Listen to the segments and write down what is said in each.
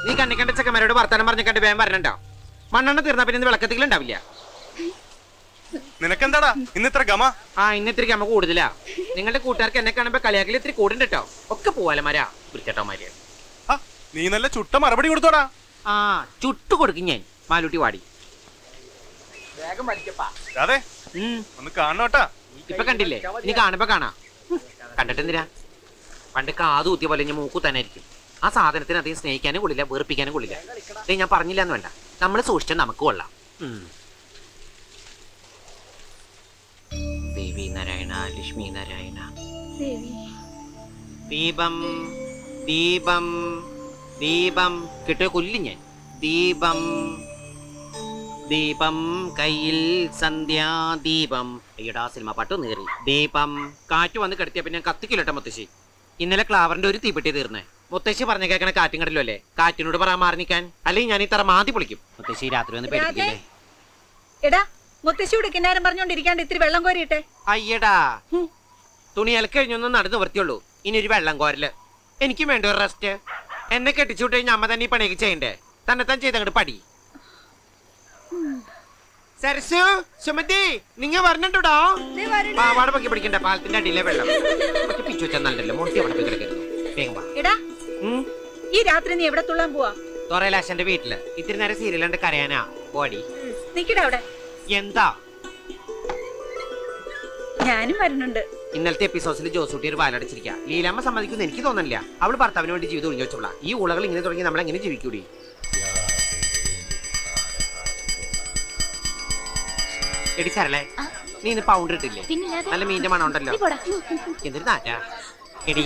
നീ കണ്ണിക്കണ്ട ചെക്കന്മാരോട് വർത്താനം പറഞ്ഞിട്ട് വേഗം വരണണ്ടോ? മണ്ണെണ്ണ തീർന്നാ പിന്നെ വിളക്കത്തിലുണ്ടാവില്ല. നിനക്കെന്താടാ ഇന്ന് ഇത്ര ഗമ? ഇന്ന് ഇത്തിരി ഗമ കൂടുതലാ. നിങ്ങളുടെ കൂട്ടുകാർക്ക് എന്നെ കാണുമ്പോ കളിയാക്കൽ ഇത്തിരി കൂടുണ്ട് കേട്ടോ. ഒക്കെ പോവാലമാരാ വൃത്തിട്ടോമാര്. നീ നല്ല ചുട്ട മറുപടി കൊടുത്തോടാ. ചുട്ടു കൊടുക്കും ഞാൻ. മാലൂട്ടി വാടി അതെ ഒന്ന് കാണണോട്ടാ. ഇപ്പൊ കണ്ടില്ലേ? നീ കാണുമ്പോ കാണാ. കണ്ടിട്ടെന്തിനാ? പണ്ട് കാത് കുത്തിയ പോലെ ഞാൻ മൂക്കു തന്നെ ആയിരിക്കും. ആ സാധനത്തിന് അധികം സ്നേഹിക്കാനും കൊള്ളില്ല, വെറുപ്പിക്കാനും കൊള്ളില്ല. ഞാൻ പറഞ്ഞില്ല എന്ന് വേണ്ട, നമ്മൾ സൂക്ഷിച്ചാൽ നമുക്ക് കൊള്ളാം. ദേവി നാരായണ, ലക്ഷ്മി നാരായണ. ദീപം ദീപം ദീപം കിട്ടിയ കൊല്ലും ഞാൻ. ദീപം ദീപം കയ്യിൽ സന്ധ്യാദീപം. അയ്യടാ സിനിമ പാട്ട് നേറി. ദീപം കാറ്റ് വന്ന് കിടത്തിയ പിന്നെ കത്തിക്കില്ലട്ടെ മുത്തശ്ശി. ഇന്നലെ ക്ലാവറിന്റെ ഒരു തീപ്പെട്ടി തീർന്നേ. മുത്തശ്ശി പറഞ്ഞ കേൾക്കണ കാറ്റും കടലും അല്ലേ? കാറ്റിനോട് പറയാൻ മാറി നിൽക്കാൻ. അല്ലെങ്കിൽ ഞാൻ ഈ തറ മാതി പൊളിക്കും. മുത്തശ്ശി രാത്രി വന്ന് പേടിക്കില്ലേ? എടാ മുത്തശ്ശിയോട് കിന്നാരം പറഞ്ഞോണ്ടിരിക്കാണ്ട് ഇത്തിരി വെള്ളം കോരിയിട്ടെ. അയ്യടാ തുണി അലക്കഴിഞ്ഞൊന്നും നടന്നു വൃത്തിയുള്ളൂ. ഇനി ഒരു വെള്ളം കോരല്. എനിക്കും വേണ്ട ഒരു റെസ്റ്റ്. എന്നെ കെട്ടിച്ചു വിട്ട് കഴിഞ്ഞാൽ അമ്മ തന്നെ ഈ പണിയൊക്കെ ചെയ്യണ്ടേ? തന്നെത്താൻ ചെയ്തങ്ങോട്ട് പടി. സരസു സുമതി നിങ്ങ വരണുണ്ടോ? പാവാട പൊക്കി പിടിക്കണ്ട. പാലത്തിന്റെ അടിയിലെ വെള്ളം പിച്ചു വെച്ചാൽ നല്ലല്ലോ. മുട്ടി അവിടെ പോയി കിടക്കരുത്. വേഗം വാ. എടാ ഈ രാത്രി നീ എവിടെ തുള്ളാൻ പോവാ? തൊറയിലാശന്റെ വീട്ടില്. ഇത്തിരി നേരം സീരിയലുണ്ട് കരയാനാ. ബോഡി നിക്കടാ അവിടെ. എന്താ? ഞാനും വരുന്നുണ്ട്. ഇന്നലത്തെ എപ്പിസോഡ്സിൽ ജോസൂട്ടി ഒരു വാലടച്ചിരിക്കുക. ലീലാമ്മ സമ്മതിക്കുന്നു എനിക്ക് തോന്നുന്നില്ല. അവള് ഭർത്താവിന് വേണ്ടി ജീവിതം ഒഴിഞ്ഞു വെച്ചോളാം. ഈ ഉളകൾ ഇങ്ങനെ തുടങ്ങി നമ്മൾ എങ്ങനെ ജീവിക്കൂടി? എടി സരളെ, നീ ഇന്ന് പൗണ്ടർ ഇട്ടില്ലേ? നല്ല മീന്റെ മണം ഉണ്ടല്ലോ. എന്തൊരു നാറ്റാ. എടി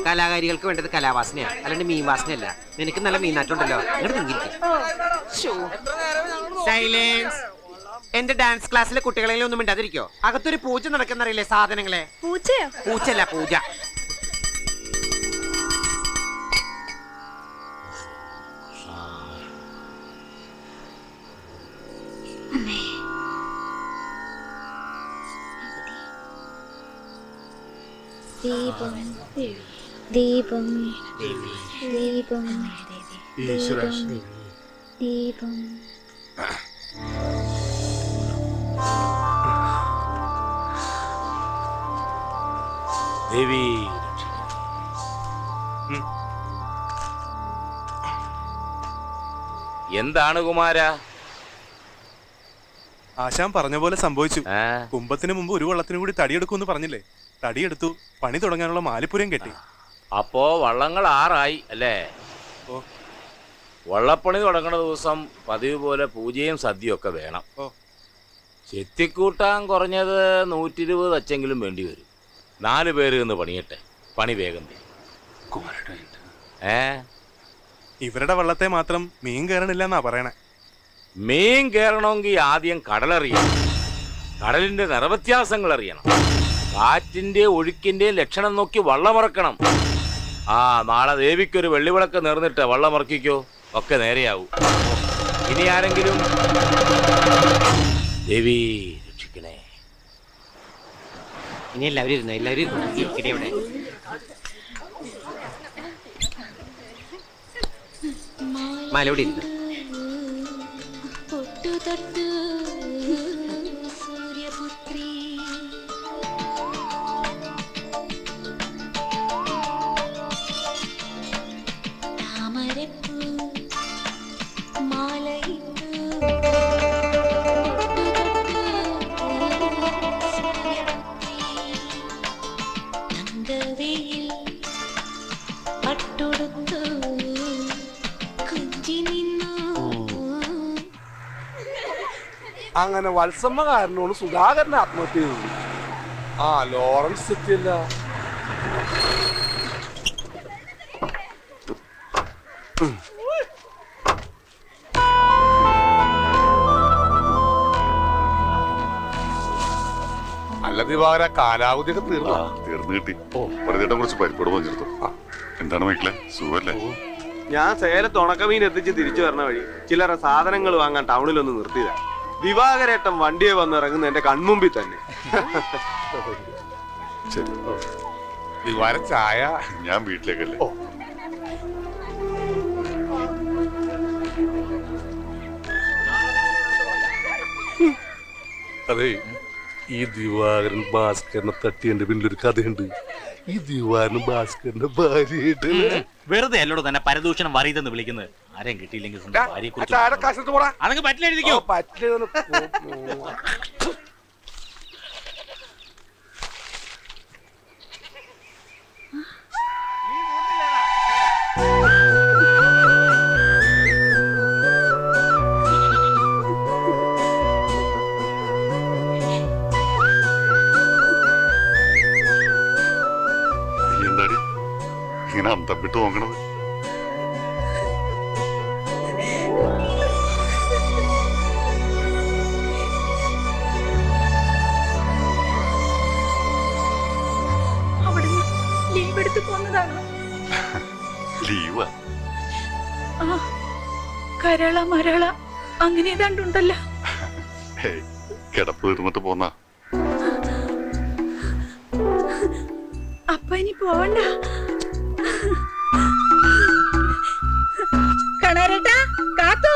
കലാകാരികൾക്ക് വേണ്ടത് കലാവാസനയാ, അല്ലാണ്ട് മീൻ വാസനയല്ല. നിനക്ക് നല്ല മീനാറ്റുണ്ടല്ലോ. സൈലൻസ്. എന്റെ ഡാൻസ് ക്ലാസ്സിലെ കുട്ടികളെങ്കിലും ഒന്നും മിണ്ടാതിരിക്കോ? അകത്തൊരു പൂജ നടക്കുന്നറിയില്ലേ സാധനങ്ങളെ? പൂച്ചയോ? പൂച്ചല്ല പൂജ. ദീപം ദീപം ദീപം ദീപം. ദേവി എന്താണ് കുമാര? ആശാൻ പറഞ്ഞ പോലെ സംഭവിച്ചു. കുംഭത്തിന് മുമ്പ് ഒരു വള്ളത്തിന് കൂടി തടിയെടുക്കുമെന്ന് പറഞ്ഞില്ലേ? തടിയെടുത്തു. പണി തുടങ്ങാനുള്ള മാലിപ്പുരം കെട്ടി. അപ്പോ വള്ളങ്ങൾ 6 ആയി അല്ലേ? വള്ളപ്പണി തുടങ്ങുന്ന ദിവസം പതിവ് പോലെ പൂജയും സദ്യയും ഒക്കെ വേണം. ചെത്തിക്കൂട്ടാൻ കുറഞ്ഞത് 120 അച്ചെങ്കിലും വേണ്ടി വരും. 4 പേര് നിന്ന് പണിയട്ടെ. പണി വേഗം തീരും. ഇവരുടെ വള്ളത്തെ മാത്രം മീൻ കയറണില്ല എന്നാ പറയണേ. മീൻ കയറണമെങ്കിൽ ആദ്യം കടലറിയണം. കടലിന്റെ നിറവ്യത്യാസങ്ങൾ അറിയണം. കാറ്റിന്റെ ഒഴുക്കിന്റെ ലക്ഷണം നോക്കി വള്ളമറക്കണം. നാളെ ദേവിക്കൊരു വെള്ളിവിളക്ക് നേർന്നിട്ട് വള്ളമറക്കിക്കോ. ഒക്കെ നേരെയാവും. ഇനി ആരെങ്കിലും ദേവി രക്ഷിക്കണേ. ഇനി എല്ലാവരും ഇരുന്നു. എല്ലാവരും ഇവിടെ മലയോടി ഇരുന്നു. അങ്ങനെ വത്സമ്മകാരനോട് സുധാകരനെ ആത്മഹത്യ ചെയ്തു. ലോറൻസ് എത്തിയല്ല. അല്ല ദിവാകര, കാലാവധിയൊക്കെ തീർന്നു കിട്ടി. പ്രതിയുടെ കുറച്ച് പരിപ്പോട് പഞ്ചെടുത്തു. എന്താണ് മക്കളെ, സുഖല്ലേ? ഞാൻ സേലത്ത് ഉണക്കമീൻ എത്തിച്ച് തിരിച്ചു വരണ വഴി ചില്ലറ സാധനങ്ങൾ വാങ്ങാൻ ടൗണിലൊന്ന് നിർത്തിയതാ. ദിവാകരേട്ടൻ വണ്ടിയെ വന്നിറങ്ങുന്ന എന്റെ കൺമുമ്പിൽ തന്നെ. ശരി, ദിവാര ചായ. ഞാൻ വീട്ടിലേക്കല്ലേ. അതെ, ഈ ദിവാകരൻ ഭാസ്കരനെ തട്ടിയതിന്റെ പിന്നിലൊരു കഥയുണ്ട്. ഈ ദിവാകരനും ഭാസ്കരന്റെ ഭാര്യയായിട്ട് വെറുതെ അല്ലോട് തന്നെ പരദൂഷണം വറിയതെന്ന് വിളിക്കുന്നത്. ആരെയും കിട്ടിയില്ലെങ്കിൽ ഭാര്യയെ കുറിച്ച് അതങ്ങ് പറ്റില്ലെഴുതിക്കോ. എന്താടി ഇങ്ങനെ അന്തപ്പിട്ട് നോക്കണത്? അവിടുന്ന് ലീവ് എടുത്ത് പോന്നതാണോ? ലീവാ? ആ, കരള മരള അങ്ങനെ ഏതാണ്ടുണ്ടല്ലോ. ഹേയ്, കിടപ്പ് തീർന്നിട്ട് പോന്നാ. അപ്പൊ ഇനി പോവണ്ട. കണാരേട്ടാ, കാത്തു,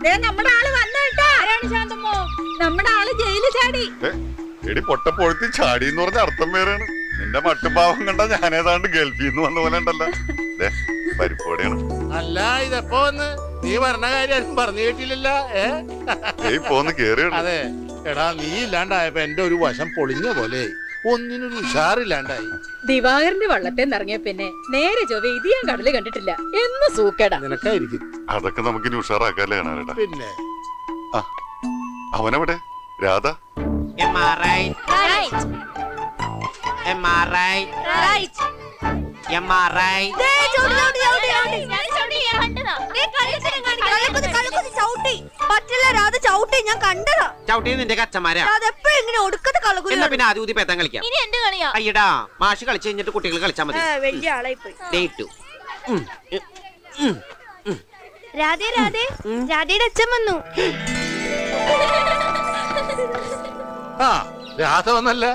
ദേ നമ്മുടെ ആള് വന്നേട്ടാ. ആരാണ് ശാന്തമ്മോ? നമ്മുടെ ആള് ജയിലിൽ ചാടി. എടി പൊട്ടപ്പൊഴുത്തി ചാടി എന്ന് പറഞ്ഞ അർത്ഥം വേറെയാണ്. നിന്റെ മട്ടുഭാവം കണ്ട ഞാൻ ഏതാണ്ട് ഗൾഫിൽ നിന്ന് വന്ന പോലെ ഉണ്ടല്ലോ. പരിപ്പോടെയാണ്. അല്ല, ഇതെപ്പോ വന്ന് നീ പറഞ്ഞ കാര്യം പറഞ്ഞു കേട്ടില്ലല്ലോ. പോന്ന് കേറിയാണ്. അതെ, എടാ, നീ ഇല്ലാണ്ടായപ്പോ എന്റെ ഒരു വശം പൊളിഞ്ഞ പോലെ ഒന്നിനൊരു ഉഷാറില്ലാണ്ടായി. ദിവാകരന്റെ വള്ളത്തെ ഇറങ്ങിയ പിന്നെ നേരെ ചൊവ്വ ഇത് ഞാൻ കടല് കണ്ടിട്ടില്ല. എന്ന് സൂക്കേടാ. നിനക്കായിരിക്കും. അതൊക്കെ നമുക്ക് ഇനി ഉഷാറാക്കാല്ലേ കാണാനേട്ടാ. പിന്നെ അവനെവിടെ? രാധ? നിന്റെ കച്ചമാരാ പിന്നെ ആദ്യം പേത്താൻ കളിക്കാം. അയ്യടാ, മാഷ് കളിച്ചു കഴിഞ്ഞിട്ട് കുട്ടികൾ കളിച്ചാൽ മതി. രാധയുടെ അച്ഛൻ വന്നു. ആ, രാധ വന്നല്ല.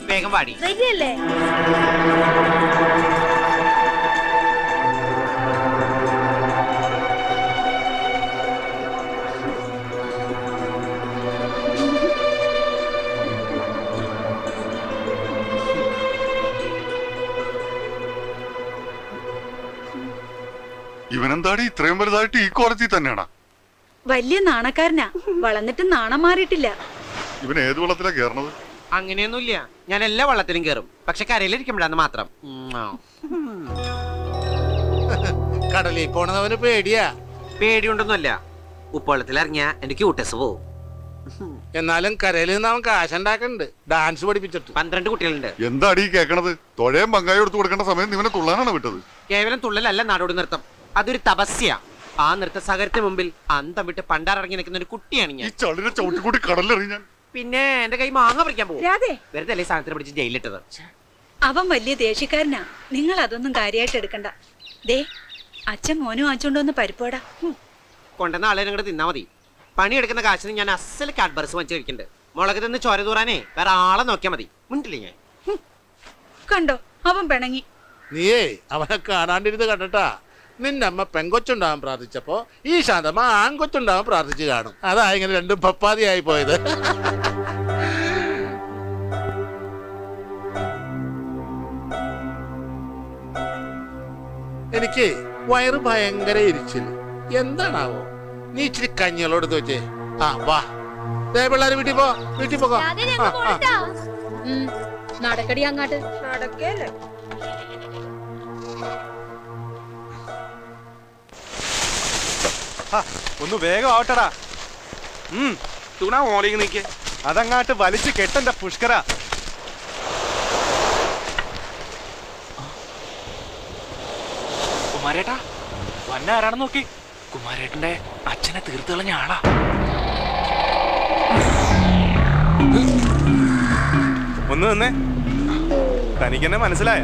വേഗം പാടി. റെഡിയല്ലേ? ഇവനെന്താടി ഇത്രയും വലുതായിട്ട് ഈ കോലത്തിൽ തന്നെയാണോ? വലിയ നാണക്കാരനാ, വളർന്നിട്ട് നാണം മാറിയിട്ടില്ല. ഇവൻ ഏത് വെള്ളത്തിലാ കേറണത്? അങ്ങനെയൊന്നുമില്ല, ഞാൻ എല്ലാ വള്ളത്തിലും കയറും, പക്ഷെ കരയിലിരിക്കുമ്പോഴാന്ന് മാത്രം. കടലിൽ പോണവന് പേടിയാ. പേടിയുണ്ടൊന്നുമല്ല, ഉപ്പുവെള്ളത്തിൽ ഇറങ്ങിയ എന്റെ ക്യൂട്ടസ് പോവും. എന്നാലും കരയിൽ നിന്ന് അവൻ കാശുണ്ടാക്കണ്ട്, ഡാൻസ് പഠിപ്പിച്ചിട്ട്. 12 കുട്ടികളുണ്ട്. എന്താടി കേക്കണത്? തൊഴയും പങ്കായി എടുത്തു കൊടുക്കേണ്ട സമയം ഇവനെ തുള്ളാനാണ് വിട്ടത്. കേവലം തുള്ളലല്ല നാടോടി നൃത്തം, അതൊരു തപസ്യ. ആ നൃത്ത സാഗരത്തിന് മുമ്പിൽ അന്തം വിട്ട് പണ്ടാറിറങ്ങി നിൽക്കുന്ന ഒരു കുട്ടിയാണ് ഞാൻ. ഈ ചളിനെ ചവിട്ടിക്കൂട്ടി കടലിറങ്ങി. പിന്നെ എന്റെ കൈ മാങ്ങ പറിക്കാൻ പോകും. വെറുതെ അല്ലേ സാധനത്തിന് പിടിച്ച് ജയിലിട്ടത്. അവൻ വലിയ ദേഷ്യക്കാരനാ, നിങ്ങൾ അതൊന്നും കാര്യമായിട്ട് എടുക്കണ്ട. ദേ, അച്ഛൻ മോനും വാങ്ങിച്ചോണ്ടോന്ന് പരിപ്പോടാ. കൊണ്ടുവന്ന ആളെ അങ്ങോട്ട് തിന്നാ മതി. പണിയെടുക്കുന്ന കാശിന് ഞാൻ അസൽ കാഡ്ബർസ് വാങ്ങിച്ച് കഴിക്കുന്നുണ്ട്. മുളക് തിന്ന് ചോര തൂറാനേ വേറെ ആളെ നോക്കിയാൽ മതി. മുണ്ടില്ലേ ഞാൻ? കണ്ടോ, അവൻ പിണങ്ങി. നീയേ അവനെ കാണാണ്ടിരുന്ന് കണ്ടിട്ടാ. നിന്റെ അമ്മ പെങ്കൊച്ചുണ്ടാവാൻ പ്രാർത്ഥിച്ചപ്പോ ഈ ശാന്തമ്മ ആൺകൊച്ചുണ്ടാവാൻ പ്രാർത്ഥിച്ചു കാണും. അതാ ഇങ്ങനെ രണ്ടും പപ്പാതിയായി പോയത്. എനിക്ക് വയറ് ഭയങ്കര എരിച്ചില്. എന്താണാവോ? നീ ഇച്ചിരി കഞ്ഞികളോട് വെച്ചേ. ആ വാ, പിള്ളേര് വീട്ടിൽ പോ, വീട്ടിൽ പോകോ. നടക്കടി അങ്ങാട്ട്. നടക്കേലേ. ഒന്ന് വേഗം ആവട്ടടാ. അതങ്ങാട്ട് വലിച്ചു കെട്ടന്റെ പുഷ്കര. കുമാരേട്ടാ, വന്ന ആരാണെന്ന് നോക്കി. കുമാരേട്ടന്റെ അച്ഛനെ തീർത്തു കളഞ്ഞ ആളാ. ഒന്ന് നിന്നേ. തനിക്കെന്നെ മനസ്സിലായ?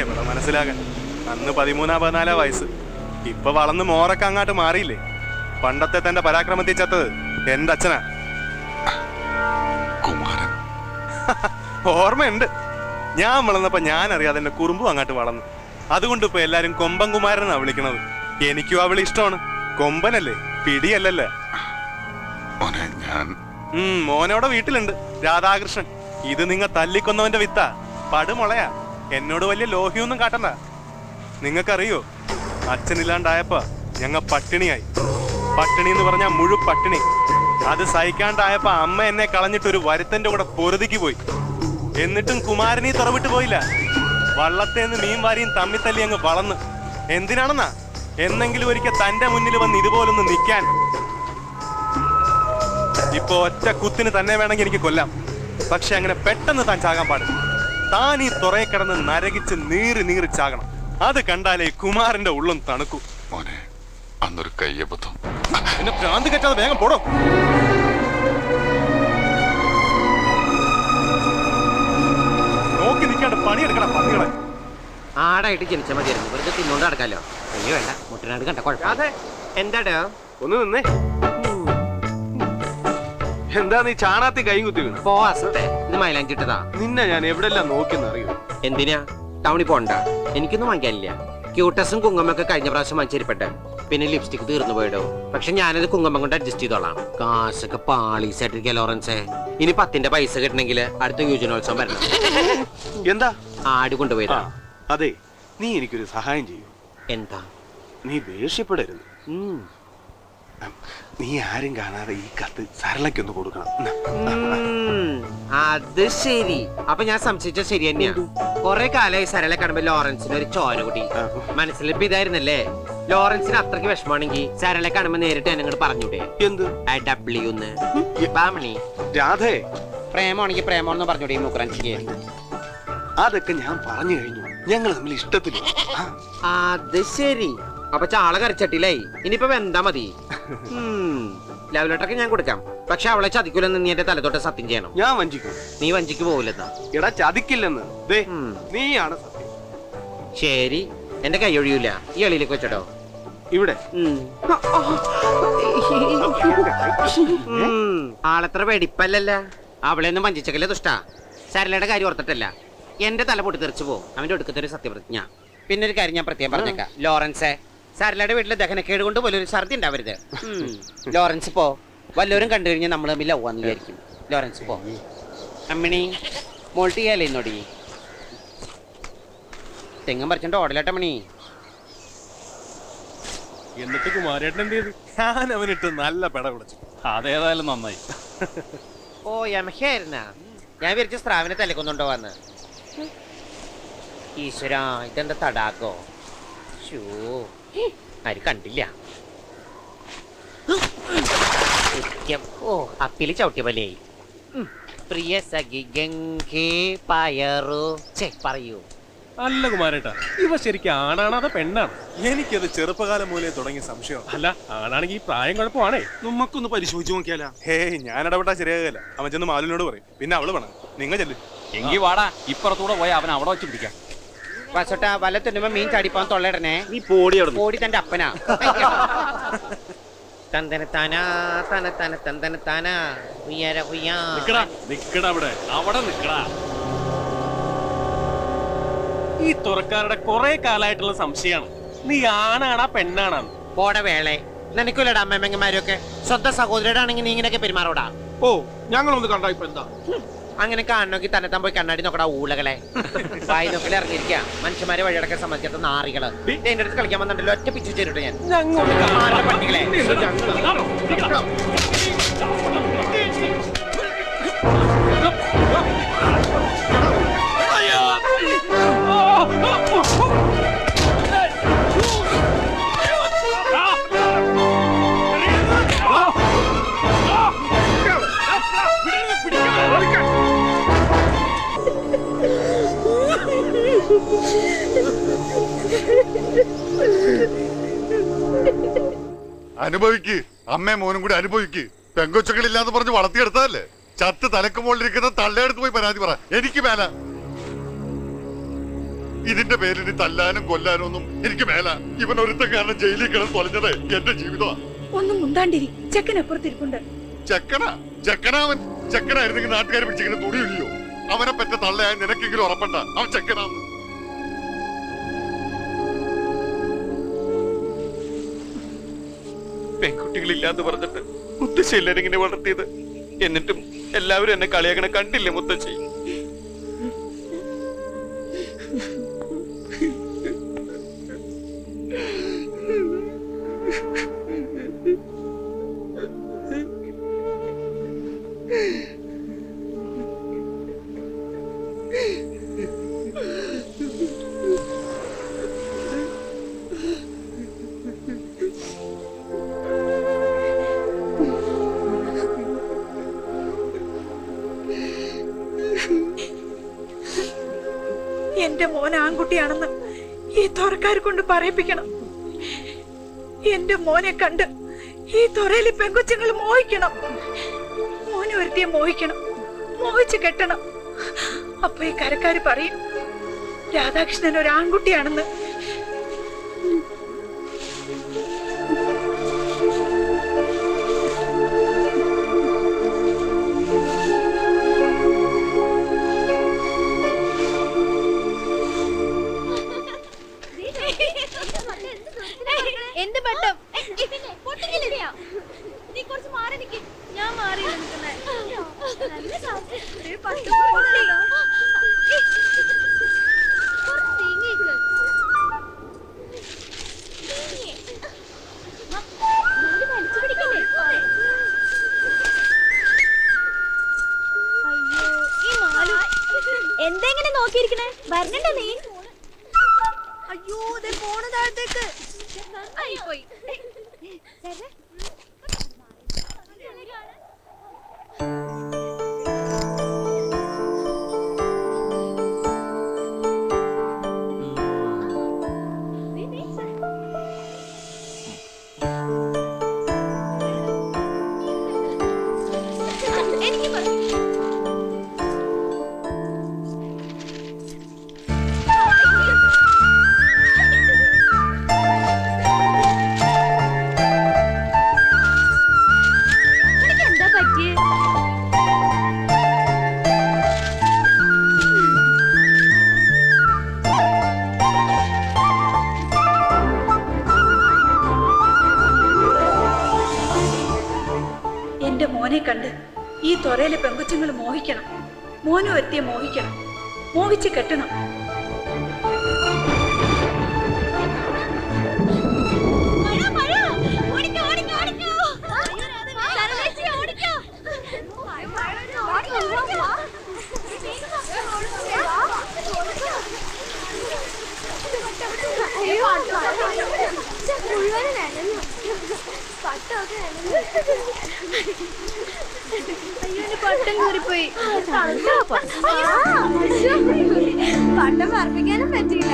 എവിടെ മനസ്സിലാകാൻ, അന്ന് 13-14 വയസ്സ്. ഇപ്പൊ വളർന്ന് മോറൊക്കെ അങ്ങാട്ട് മാറിയില്ലേ. പണ്ടത്തെ തന്റെ പരാക്രമത്തിൽ ചത്തത് എന്റെ അച്ഛനാ. കുമാരൻ. ഓർമ്മയുണ്ട്, ഞാൻ വളർന്നപ്പോ ഞാൻ അറിയാതെ എന്റെ കുറുമ്പും അങ്ങാട്ട് വളർന്നു. അതുകൊണ്ട് ഇപ്പൊ എല്ലാരും കൊമ്പൻ കുമാരനാ വിളിക്കണത്. എനിക്കും അവളെ ഇഷ്ടമാണ്. കൊമ്പനല്ലേ, പിടിയല്ലല്ലേ. മോനെ ഞാൻ മോനോടെ വീട്ടിലുണ്ട് രാധാകൃഷ്ണൻ. ഇത് നിങ്ങ തല്ലിക്കൊന്നവന്റെ വിത്താ, പടുമുളയാ. എന്നോട് വലിയ ലോഹ്യൊന്നും കാട്ടണ്ട. നിങ്ങൾക്കറിയോ, അച്ഛനില്ലാണ്ടായപ്പോ ഞങ്ങ പട്ടിണിയായി. പട്ടിണി എന്ന് പറഞ്ഞാൽ മുഴു പട്ടിണി. അത് സഹിക്കാണ്ടായപ്പോ അമ്മ എന്നെ കളഞ്ഞിട്ട് ഒരു വരുത്തന്റെ കൂടെ പൊറുതിക്ക് പോയി. എന്നിട്ടും കുമാരനീ തുറവിട്ട് പോയില്ല. വള്ളത്തേന്ന് മീൻ വാരിയും തമ്മിത്തല്ലി അങ്ങ് വളർന്ന്. എന്തിനാണെന്നാ? എന്നെങ്കിലും ഒരിക്കൽ തന്റെ മുന്നിൽ വന്ന് ഇതുപോലൊന്ന് നിൽക്കാൻ. ഇപ്പൊ ഒറ്റ കുത്തിന് തന്നെ വേണമെങ്കിൽ എനിക്ക് കൊല്ലാം. പക്ഷെ അങ്ങനെ പെട്ടെന്ന് താൻ ചാകാൻ പാടില്ല. താൻ ഈ തുറയെ കിടന്ന് നരകിച്ച് നീറി ചാകണം. അത് കണ്ടാലേ കുമാരന്റെ ഉള്ളും തണുക്കൂ. മോനെ അന്നൊരു കയ്യബദ്ധം. എന്നെ ഭ്രാന്ത് കെട്ടാതെ വേഗം പോടോ. നോക്കി നിൽക്കാണ്ട് പണിയെടുക്കണം പന്നികളെ. ആടായിട്ട് ജനിച്ച മതിയായിരുന്നു, വെറുതെ തിന്നോണ്ട് നടക്കാലോ. അയ്യോ വേണ്ട, മുട്ടനാട് കണ്ട കുഴപ്പമില്ല. എന്താടോ ഒന്ന് നിന്നേ. എന്താ നീ ചാണാത്തി കൈ കുത്തി വീണ? പോവാസത്തെ ഇത് മൈലാഞ്ചിട്ടതാ. നിന്നെ ഞാൻ എവിടെല്ലാം നോക്കിയെന്നറിയോ? എന്തിനാ? ടൗണിൽ പോണ്ട, എനിക്കൊന്നും വാങ്ങിക്കാനില്ല. ക്യൂട്ടസും കുങ്കുമൊക്കെ കഴിഞ്ഞ പ്രാവശ്യം വാങ്ങിച്ചിരിപ്പട്ടെ. പിന്നെ ലിപ്സ്റ്റിക് തീർന്നു പോയിടോ. പക്ഷെ ഞാനത് കുങ്കുമം കൊണ്ട് അഡ്ജസ്റ്റ് ചെയ്തോളാം. കാശൊക്കെ പാളീസായിട്ടിരിക്കുക ലോറൻസേ. ഇനി 10ന്റെ പൈസ കിട്ടണമെങ്കിൽ അടുത്ത യുവജനോത്സവം വരണം. എന്താ? ആട് കൊണ്ടുപോയതാ. അതെ, നീ എനിക്കൊരു സഹായം ചെയ്യൂ. എന്താ? നീ ദേഷ്യപ്പെടരുത്. നീ ആരും കാണാതെ ഈ കത്ത് സരളയ്ക്കൊന്ന് കൊടുക്കണം. അത് ശരി. അപ്പൊ ഞാൻ സംശയിച്ച ശരി തന്നെയാ. കൊറേ കാലമായി സരള കാണുമ്പോ ലോറൻസിന് ഒരു ചോര കൂടി. മനസ്സിലിപ്പോ ഇതായിരുന്നല്ലേ? ലോറൻസിന് അത്രയ്ക്ക് വിഷമാണെങ്കിൽ സരള കാണുമ്പോ നേരിട്ട് എന്നോട് പറഞ്ഞൂടെ? എന്ത് ബാമണി രാധേ, പ്രേമാണെങ്കിൽ പ്രേമോന്ന് പറഞ്ഞൂടെ ഈ മുക്കറൻസിക്ക്? അതൊക്കെ ഞാൻ പറഞ്ഞു കഴിഞ്ഞു. ഞങ്ങൾ തമ്മിൽ ഇഷ്ടത്തില്ല. അത് ശരി. അപ്പൊ ചാള കറിച്ചട്ടിലായി. ഇനിയിപ്പോ എന്താ മതി? ലവ് ലെറ്ററൊക്കെ ഞാൻ കൊടുക്കാം. പക്ഷെ അവളെ ചതിക്കൂലെന്ന് നീ എന്റെ തലത്തോട്ട് സത്യം ചെയ്യണം. ഞാൻ വഞ്ചിക്കും. നീ വഞ്ചിക്ക് പോവില്ലെന്നാ? എടാ ചതിക്കില്ലെന്ന്. നീയാണ് സത്യം. ശരി, എന്റെ കൈ ഒഴിയൂല. ഈ എളിയിലേക്ക് വെച്ചോ. ഇവിടെ ആളെത്ര വെടിപ്പല്ലല്ല. അവളെയൊന്നും വഞ്ചിച്ചക്കല്ലേ ദുഷ്ട. സരളയുടെ കാര്യം ഓർത്തിട്ടല്ല. എന്റെ തല പൊട്ടി തെറിച്ചു പോകും. അവന്റെ ഒടുക്കത്തെ ഒരു സത്യപ്രതിജ്ഞ. പിന്നെ ഒരു കാര്യം ഞാൻ പ്രത്യേകം പറഞ്ഞേക്കാം. ലോറൻസേ, സരളയുടെ വീട്ടിലെ ദഹനക്കേട് കൊണ്ട് പോലും ഒരു ഛർദി ഉണ്ടാവരുത്. ലോറൻസ് പോ. വല്ലവരും കണ്ടു കഴിഞ്ഞാൽ നമ്മൾ തമ്മിൽ ലവാന്ന് വിചാരിക്കും. ലോറൻസ് പോ. അമ്മിണി മോൾട്ടി ചെയ്യാലേ ഇന്നോടി. തെങ്ങും പറിച്ചോണ്ട് ഓടലാട്ടമ്മണി. എന്നിട്ട് കുമാരേട്ടൻ എന്ത് ചെയ്തു? ഞാൻ അവനിട്ട് നല്ല പെട വിളിച്ചു. അതേതായാലും നന്നായി. ഓ യമഹയായിരുന്നാ? ഞാൻ വിരിച്ച സ്രാവിനെ തലക്കൊന്നുണ്ടോ വന്ന്. ഈശ്വരാ, ഇതെന്താ തടാകോ? ഷോ, ആരും കണ്ടില്ല. ഓ, അപ്പില് ചവിട്ടിയ പോലെയായി. പ്രിയ സഖി ഗംഗേ പയറു. പറയൂ. അല്ല കുമാരേട്ടാ, ഇവ ശരിക്കും ആണാണോ അതോ പെണ്ണാണ്? എനിക്കത് ചെറുപ്പകാലം മൂലേ തുടങ്ങിയ സംശയം. അല്ല, ആണാണെങ്കിൽ ഈ പ്രായം കുഴപ്പമാണേ. നമുക്കൊന്ന് പരിശോധിച്ച് നോക്കിയാലോ? ഹേയ്, ഞാൻ ഇടപെട്ടാ ശരിയാകില്ല. അവൻ ചെന്ന് മാലിനോട് പറയും. പിന്നെ അവള് വേണം. നിങ്ങൾ ചെല്ല്. എങ്കി വാടാ, ഇപ്പുറത്തൂടെ പോയി അവൻ അവിടെ വെച്ച് പിടിക്കാം. വസോട്ടാ, വല്ല തുന്നുമ്പോ മീൻ ചാടിപ്പാൻ തൊള്ളയിടണേ. നീ പോടി തന്റെ അപ്പനാ. തന്തനത്താനാ തനത്തന തന്തനത്താനാ ഉയര ഉയ്യാ. നിക്കടാ അവിടെ നിക്കടാ. ഈ തുറക്കാരുടെ കുറെ കാലായിട്ടുള്ള സംശയമാണ്, നീ ആണാണാ പെണ്ണാണെന്ന്. പോടെ വേളെ, നിനക്കില്ലടാ അമ്മമ്മമാരൊക്കെ. സ്വന്തം സഹോദരയുടെ ആണെങ്കിൽ നീ ഇങ്ങനെയൊക്കെ പെരുമാറോടാ. ഓ, ഞങ്ങളൊന്ന് കണ്ടാ ഇപ്പൊ എന്താ? അങ്ങനെ കാണണമെങ്കിൽ തന്നെത്താൻ പോയി കണ്ണാടി നോക്കടാ ഊളകളെ. വായി നോക്കിൽ ഇറങ്ങിയിരിക്കുക മനുഷ്യന്മാരെ വഴിയടക്കാൻ സമ്മതിക്കാത്ത നാറികള്. എന്റെ അടുത്ത് കളിക്കാൻ വന്നിട്ടല്ലോ, ഒറ്റ പിച്ചു ചേരിട്ട് ഞാൻ പട്ടികളെ. അനുഭവിക്ക്, അമ്മേ മോനും കൂടി അനുഭവിക്ക്. പെങ്കൊച്ചകളില്ലാന്ന് പറഞ്ഞ് വളർത്തിയെടുത്തതല്ലേ? ചത്ത് തലക്ക് മുകളിലിരിക്കുന്ന തള്ളയെടുത്ത് പോയി പരാതി പറ. എനിക്ക് മേല. ഇതിന്റെ പേരിൽ തല്ലാനും കൊല്ലാനും ഒന്നും എനിക്ക് മേല. ഇവൻ ഒരുത്തൻ കാരണം ജയിലിൽ കിടന്ന് തൊലഞ്ഞത് എന്റെ ജീവിതമാണ്. ഒന്നും മുണ്ടാണ്ടിരി. ചെക്കനപ്പുറത്തിരിപ്പുണ്ട്. ചെക്കനാവൻ ചെക്കനായിരുന്നെങ്കിൽ നാട്ടുകാർ പിടിച്ചിങ്ങനെ തുണിയില്ലയോ? അവനെ പറ്റ തള്ളയായ നിനക്കെങ്കിലും ഉറപ്പണ്ട അവൻ ചെക്കനാന്ന്. പെൺകുട്ടികളില്ലാന്ന് പറഞ്ഞിട്ട് മുത്തശ്ശി എല്ലാരും ഇങ്ങനെ വളർത്തിയത്. എന്നിട്ടും എല്ലാവരും എന്നെ കളിയാക്കണ കണ്ടില്ലേ മുത്തശ്ശി? എന്റെ മോൻ ആൺകുട്ടിയാണെന്ന് ഈ തുറക്കാർ കൊണ്ട് പറയിപ്പിക്കണം. എന്റെ മോനെ കണ്ട് ഈ തുറയിലെ പെങ്കൊച്ചുങ്ങൾ മോഹിക്കണം. മോനെ ഒരുത്തിയെ മോഹിക്കണം, മോഹിച്ച് കെട്ടണം. അപ്പൊ ഈ കരക്കാര് പറയും രാധാകൃഷ്ണൻ ഒരു ആൺകുട്ടിയാണെന്ന്. എന്ത് പട്ടം നീ കുറച്ച് മാറി നിൽക്ക്. ഞാൻ മാറി എന്തെങ്ങനെ നോക്കിയിരിക്കണേ? വരണണ്ട നീ. അയ്യോ പോണ താഴത്തേക്ക് പോയി. എന്റെ മോനെ കണ്ട് ഈ തുറയിലെ പെങ്കൊച്ചുങ്ങൾ മോഹിക്കണം. മോനെ ഒരുത്തിയെ മോഹിക്കണം, മോഹിച്ച് കെട്ടണം. പട്ടം കീറിപ്പോയി. പട്ടം പറപ്പിക്കാനും പറ്റിയില്ല.